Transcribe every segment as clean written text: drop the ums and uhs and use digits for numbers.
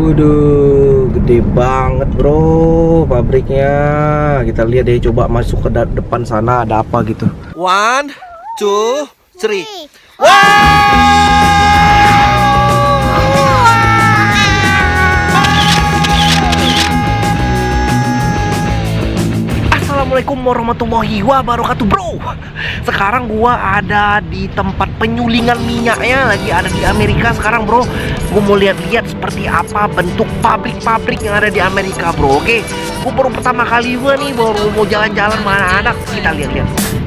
Waduh, gede banget bro pabriknya. Kita lihat deh, coba masuk ke depan sana ada apa gitu. One, two, three. Assalamualaikum warahmatullahi wabarakatuh bro. Sekarang gua ada di tempat penyulingan minyaknya, lagi ada di Amerika sekarang bro. Gua mau lihat-lihat seperti apa bentuk pabrik-pabrik yang ada di Amerika bro. Oke, gua baru pertama kali baru mau jalan-jalan mana anak. Kita lihat-lihat.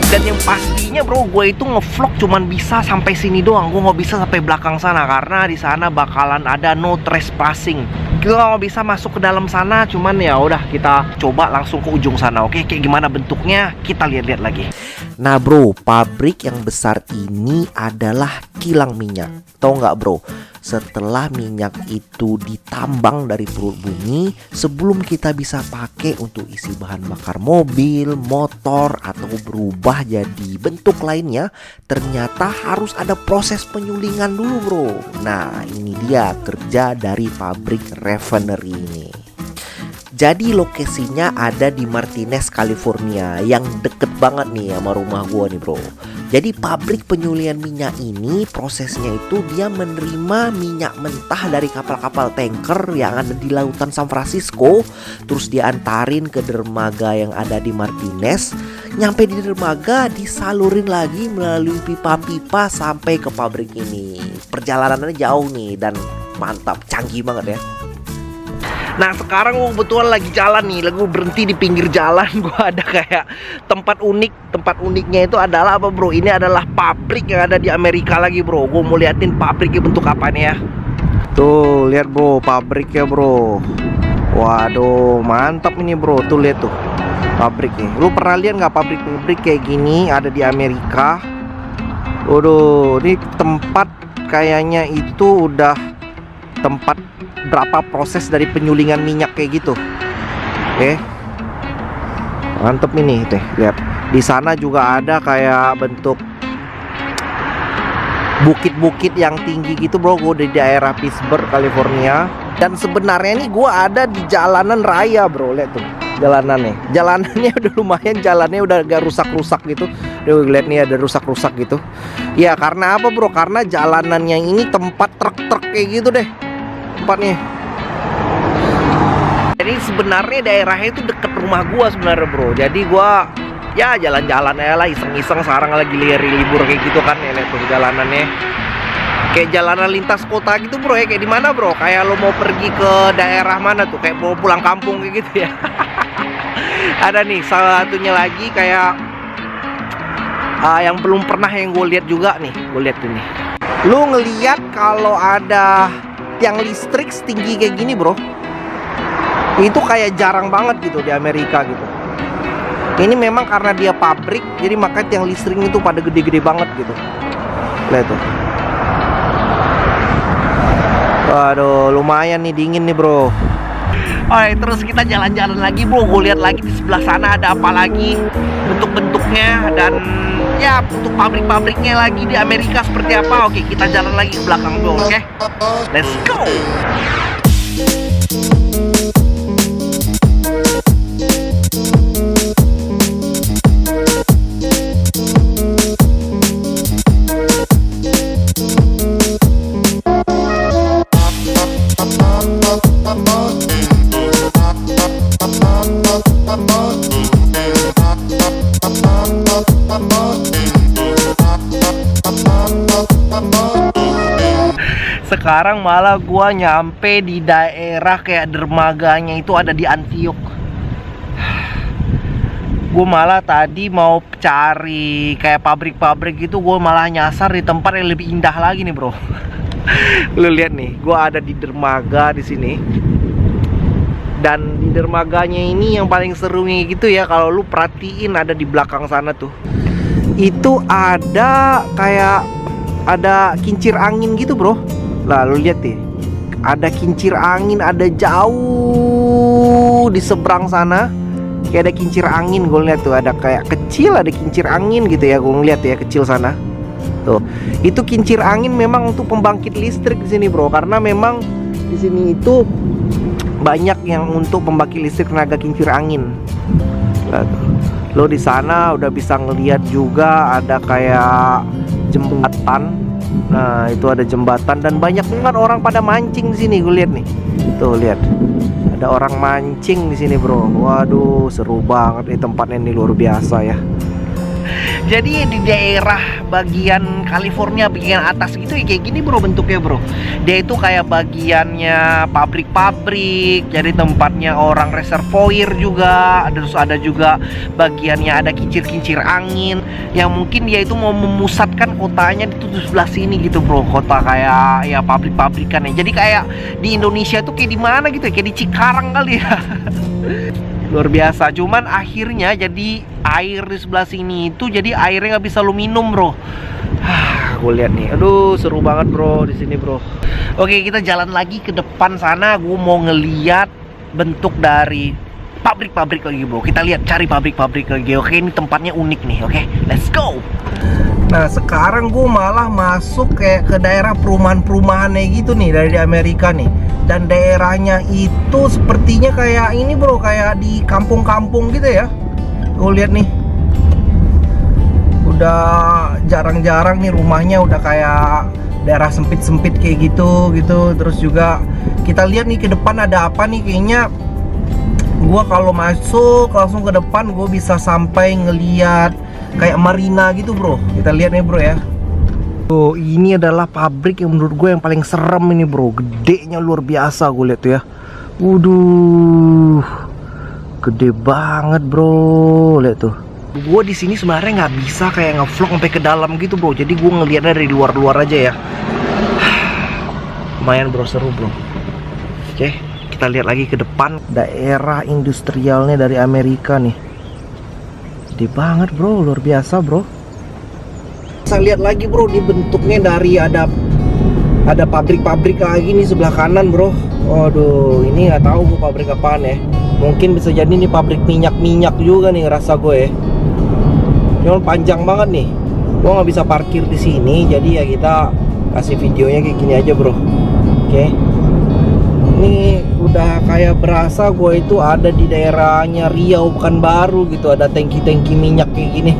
Dan yang pastinya bro, gue itu ngevlog cuman bisa sampai sini doang. Gue nggak bisa sampai belakang sana karena di sana bakalan ada no trespassing. Gue nggak bisa masuk ke dalam sana, cuman ya udah kita coba langsung ke ujung sana. Oke, kayak gimana bentuknya kita lihat-lihat lagi. Nah bro, pabrik yang besar ini adalah kilang minyak. Tahu nggak bro? Setelah minyak itu ditambang dari perut bumi, sebelum kita bisa pakai untuk isi bahan bakar mobil, motor, atau berubah jadi bentuk lainnya, ternyata harus ada proses penyulingan dulu bro. Nah ini dia kerja dari pabrik refinery ini. Jadi lokasinya ada di Martinez, California, yang deket banget nih sama rumah gua nih bro. Jadi pabrik penyulingan minyak ini prosesnya itu dia menerima minyak mentah dari kapal-kapal tanker yang ada di lautan San Francisco, terus diantarin ke dermaga yang ada di Martinez. Nyampe di dermaga disalurin lagi melalui pipa-pipa sampai ke pabrik ini. Perjalanannya jauh nih dan mantap, canggih banget ya. Nah sekarang gue kebetulan lagi jalan nih, lagi berhenti di pinggir jalan. Gue ada kayak tempat unik. Tempat uniknya itu adalah apa bro? Ini adalah pabrik yang ada di Amerika lagi bro. Gue mau liatin pabriknya bentuk apa nih ya. Tuh lihat bro, pabriknya bro. Waduh mantap ini bro. Tuh lihat tuh pabriknya. Lu pernah lihat nggak pabrik-pabrik kayak gini ada di Amerika? Waduh, ini tempat kayaknya itu udah tempat berapa proses dari penyulingan minyak kayak gitu. Oke, mantep ini teh. Lihat di sana juga ada kayak bentuk bukit-bukit yang tinggi gitu bro. Gue di daerah Pittsburgh, California. Dan sebenarnya nih gue ada di jalanan raya bro. Lihat tuh jalanannya. Jalanannya udah lumayan, jalannya udah agak rusak-rusak gitu. Udah lihat nih ada rusak-rusak gitu. Ya karena apa bro? Karena jalanan yang ini tempat truk-truk kayak gitu deh tempatnya. Jadi sebenarnya daerahnya itu deket rumah gua sebenarnya bro. Jadi gua ya jalan-jalan aja lah, iseng-iseng. Sekarang lagi libur kayak gitu kan ya, lihat tuh jalanannya kayak jalanan lintas kota gitu bro ya. Kayak di mana bro? Kayak lo mau pergi ke daerah mana tuh, kayak mau pulang kampung kayak gitu ya. Ada nih salah satunya lagi kayak yang belum pernah yang gue lihat juga nih. Gue lihat tuh nih, lu ngeliat kalau ada tiang listrik setinggi kayak gini bro, itu kayak jarang banget gitu di Amerika gitu. Ini memang karena dia pabrik, jadi makanya tiang listrik itu pada gede-gede banget gitu. Lihat tuh. Waduh, lumayan nih, dingin nih bro. Alright, terus kita jalan-jalan lagi bro. Gue lihat lagi di sebelah sana ada apa lagi, bentuk-bentuknya dan ya untuk pabrik-pabriknya lagi di Amerika seperti apa. Oke, kita jalan lagi ke belakang bro. Oke, let's go. Sekarang malah gua nyampe di daerah kayak dermaganya itu ada di Antioch. Gue malah tadi mau cari kayak pabrik-pabrik gitu, gue malah nyasar di tempat yang lebih indah lagi nih bro. Lu lihat nih, gue ada di dermaga di sini. Dan di dermaganya ini yang paling serunya gitu ya, kalau lu perhatiin ada di belakang sana tuh, itu ada kayak ada kincir angin gitu bro. Lah lu lihat nih, ada kincir angin, ada jauh di seberang sana kayak ada kincir angin. Gue lihat tuh ada kayak kecil, ada kincir angin gitu ya, gue ngeliat ya kecil sana. Tuh, itu kincir angin memang untuk pembangkit listrik di sini bro, karena memang di sini itu banyak yang untuk pembangkit listrik tenaga kincir angin. Lo di sana udah bisa ngeliat juga ada kayak jembatan. Nah itu ada jembatan dan banyak banget orang pada mancing di sini. Gue lihat nih, tuh lihat ada orang mancing di sini bro. Waduh seru banget nih tempatnya, ini luar biasa ya. Jadi di daerah bagian California bagian atas gitu ya kayak gini bro bentuknya bro. Dia itu kayak bagiannya pabrik-pabrik, jadi tempatnya orang reservoir juga. Terus ada juga bagiannya ada kincir-kincir angin yang mungkin dia itu mau memusatkan kotanya di sebelah sini gitu bro. Kota kayak ya pabrik-pabrikan ya. Jadi kayak di Indonesia tuh kayak di mana gitu ya, kayak di Cikarang kali ya. Luar biasa. Cuman akhirnya jadi air di sebelah sini itu jadi airnya nggak bisa lu minum bro. Gue lihat nih, aduh seru banget bro di sini bro. Oke kita jalan lagi ke depan sana. Gue mau ngeliat bentuk dari pabrik-pabrik lagi bro. Kita lihat cari pabrik-pabrik lagi. Oke ini tempatnya unik nih. Oke let's go. Nah sekarang gue malah masuk kayak ke daerah perumahan-perumahannya gitu nih dari Amerika nih. Dan daerahnya itu sepertinya kayak ini bro, kayak di kampung-kampung gitu ya. Gue lihat nih, udah jarang-jarang nih rumahnya, udah kayak daerah sempit-sempit kayak gitu. Terus juga kita lihat nih ke depan ada apa nih. Kayaknya gua kalau masuk langsung ke depan gue bisa sampai ngeliat kayak marina gitu bro. Kita lihat nih bro ya. Tuh, ini adalah pabrik yang menurut gue yang paling serem ini bro. Gedenya luar biasa gue lihat tuh ya. Waduh, gede banget bro. Lihat tuh. Gue di sini sebenarnya nggak bisa kayak ngevlog sampai ke dalam gitu bro. Jadi gue ngeliatnya dari luar-luar aja ya. Lumayan bro, seru bro. Oke, kita lihat lagi ke depan. Daerah industrialnya dari Amerika nih. Gede banget bro, luar biasa bro. Saya lihat lagi bro, di bentuknya dari ada pabrik-pabrik lagi nih sebelah kanan bro. Waduh, ini nggak tahu gue pabrik apaan ya. Mungkin bisa jadi nih pabrik minyak juga nih ngerasa gue ya. Cuman panjang banget nih. Gue nggak bisa parkir di sini, jadi ya kita kasih videonya kayak gini aja bro. Oke. Ini udah kayak berasa gue itu ada di daerahnya Riau Pekanbaru gitu, ada tangki-tangki minyak kayak gini.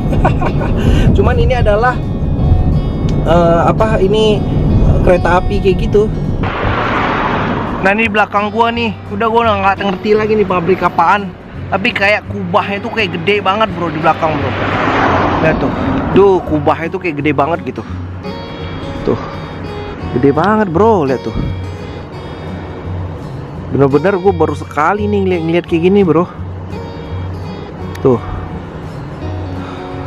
Cuman ini adalah ini kereta api kayak gitu. Nah ini di belakang gua nih, udah gua nggak ngerti lagi nih pabrik apaan. Tapi kayak kubahnya tuh kayak gede banget bro di belakang bro. Lihat tuh, kubahnya tuh kayak gede banget gitu. Tuh, gede banget bro, lihat tuh. Bener-bener gue baru sekali nih ngeliat kayak gini bro. Tuh,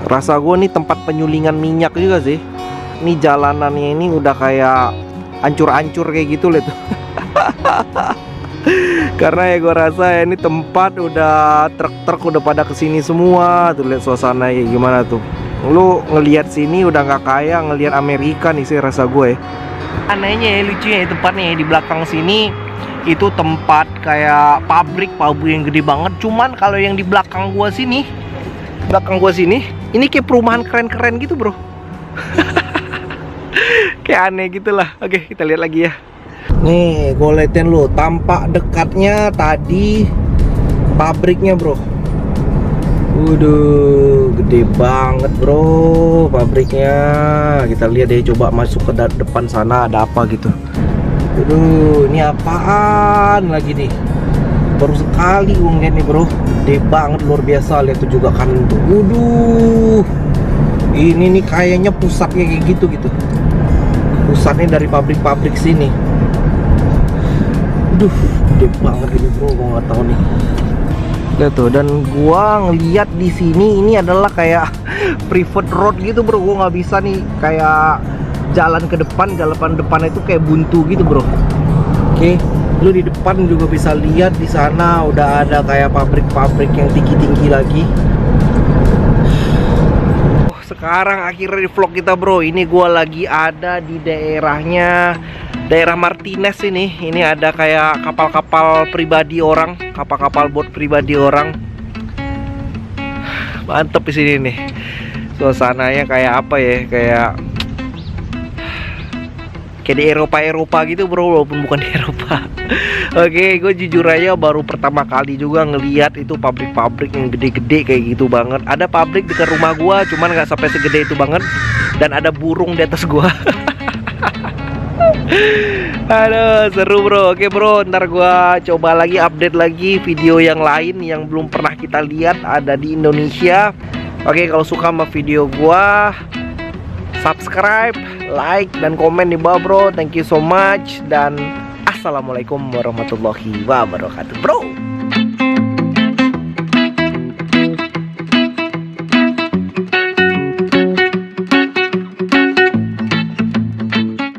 rasa gue nih tempat penyulingan minyak juga sih. Ini jalanannya ini udah kayak hancur-hancur kayak gitu lihat tuh. Karena ya gue rasa ya ini tempat udah truk-truk udah pada kesini semua. Tuh lihat suasana kayak gimana tuh. Lu ngelihat sini udah nggak kayak ngelihat Amerika nih sih rasa gue. Anehnya ya, lucunya ya tempatnya ya, di belakang sini itu tempat kayak pabrik yang gede banget. Cuman kalau yang di belakang gua sini, ini kayak perumahan keren-keren gitu bro. Kayak aneh gitulah. Oke kita lihat lagi ya. Nih gue liatin lu, tampak dekatnya tadi pabriknya bro. Waduh, gede banget bro pabriknya. Kita lihat deh, coba masuk ke depan sana ada apa gitu. Aduh, ini apaan lagi nih? Baru sekali gue ngeliat nih bro. Gede banget, luar biasa. Lihat tuh juga kan tuh. Waduh, ini nih kayaknya pusatnya kayak gitu. Pusatnya dari pabrik-pabrik sini. Aduh, gede banget ini bro, gue nggak tahu nih. Lihat tuh, dan gua ngeliat di sini ini adalah kayak private road gitu bro. Gua nggak bisa nih kayak jalan ke depan, jalan depan itu kayak buntu gitu bro. Oke, lu di depan juga bisa lihat di sana udah ada kayak pabrik-pabrik yang tinggi-tinggi lagi. Sekarang akhirnya di vlog kita bro, ini gua lagi ada di daerah Martinez ini. Ini ada kayak kapal-kapal pribadi orang, kapal-kapal boat pribadi orang. Mantep di sini nih. Suasananya kayak apa ya? Kayak di Eropa gitu bro, walaupun bukan di Eropa. Oke, gue jujur aja baru pertama kali juga ngeliat itu pabrik-pabrik yang gede-gede kayak gitu banget. Ada pabrik dekat rumah gue, cuman nggak sampai segede itu banget. Dan ada burung di atas gue. Aduh, seru bro. Oke bro, ntar gua coba lagi update lagi video yang lain yang belum pernah kita lihat ada di Indonesia. Oke, kalau suka sama video gua, subscribe, like, dan komen di bawah bro. Thank you so much. Dan assalamualaikum warahmatullahi wabarakatuh bro.